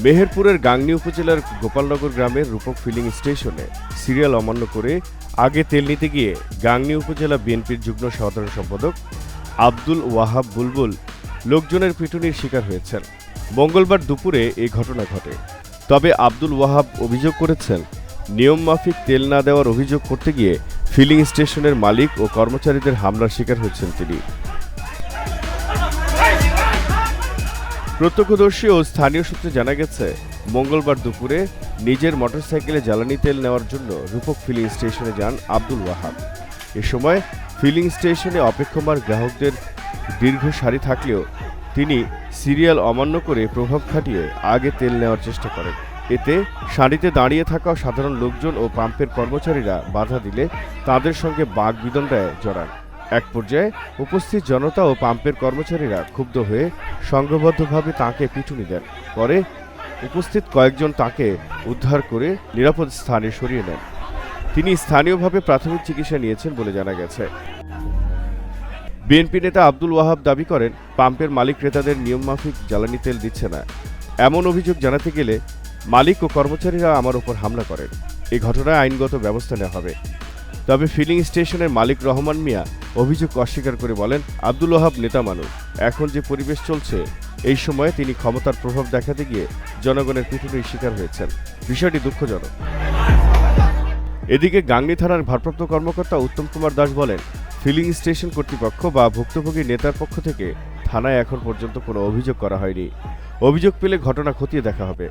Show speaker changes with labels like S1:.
S1: মেহেরপুরের গাংনী উপজেলার গোপালনগর গ্রামের রূপক ফিলিং স্টেশনে সিরিয়াল অমান্য করে আগে তেল নিতে গিয়ে গাংনী উপজেলা বিএনপির যুগ্ম সাধারণ সম্পাদক আব্দুল ওয়াহাব বুলবুল লোকজনের পিটুনির শিকার হয়েছেন। মঙ্গলবার দুপুরে এই ঘটনা ঘটে। তবে আব্দুল ওয়াহাব অভিযোগ করেছেন, নিয়মমাফিক তেল না দেওয়ার অভিযোগ করতে গিয়ে ফিলিং স্টেশনের মালিক ও কর্মচারীদের হামলার শিকার হয়েছেন তিনি। প্রত্যক্ষদর্শী ও স্থানীয় সূত্রে জানা গেছে, মঙ্গলবার দুপুরে নিজের মোটরসাইকেলে জ্বালানি তেল নেওয়ার জন্য রূপক ফিলিং স্টেশনে যান আব্দুল ওয়াহাব। এ সময় ফিলিং স্টেশনে অপেক্ষমান গ্রাহকদের দীর্ঘ সারি থাকলেও তিনি সিরিয়াল অমান্য করে প্রভাব খাটিয়ে আগে তেল নেওয়ার চেষ্টা করেন। এতে সারিতে দাঁড়িয়ে থাকা সাধারণ লোকজন ও পাম্পের কর্মচারীরা বাধা দিলে তাদের সঙ্গে বাগবিতণ্ডায় জড়ান। এক পর্যায়ে উপস্থিত জনতা ও পাম্পের কর্মচারীরা ক্ষুব্ধ হয়ে সংঘবদ্ধভাবে তাঁকে পিটুনি দেন। পরে উপস্থিত কয়েকজন তাঁকে উদ্ধার করে নিরাপদ স্থানে সরিয়ে নেন। তিনি স্থানীয়ভাবে প্রাথমিক চিকিৎসা নিয়েছেন বলে জানা গেছে। বিএনপি নেতা আব্দুল ওয়াহাব দাবি করেন, পাম্পের মালিক ক্রেতাদের নিয়মমাফিক জ্বালানি তেল দিচ্ছে না। এমন অভিযোগ জানাতে গেলে মালিক ও কর্মচারীরা আমার উপর হামলা করেন। এই ঘটনায় আইনগত ব্যবস্থা নেওয়া হবে। তবে ফিলিং স্টেশনের মালিক রহমান মিয়া অভিযোগ অস্বীকার করে বলেন, আব্দুল ওয়াহাব নেতা মানুষ। এখন যে পরিবেশ চলছে, এই সময়ে তিনি ক্ষমতার প্রভাব দেখাতে গিয়ে জনগণের পিটুনির শিকার হয়েছেন। বিষয়টি দুঃখজনক। এদিকে গাংনী থানার ভারপ্রাপ্ত কর্মকর্তা উত্তম কুমার দাস বলেন, ফিলিং স্টেশন কর্তৃপক্ষ বা ভুক্তভোগী নেতার পক্ষ থেকে থানায় এখন পর্যন্ত কোনো অভিযোগ করা হয়নি। অভিযোগ পেলে ঘটনা খতিয়ে দেখা হবে।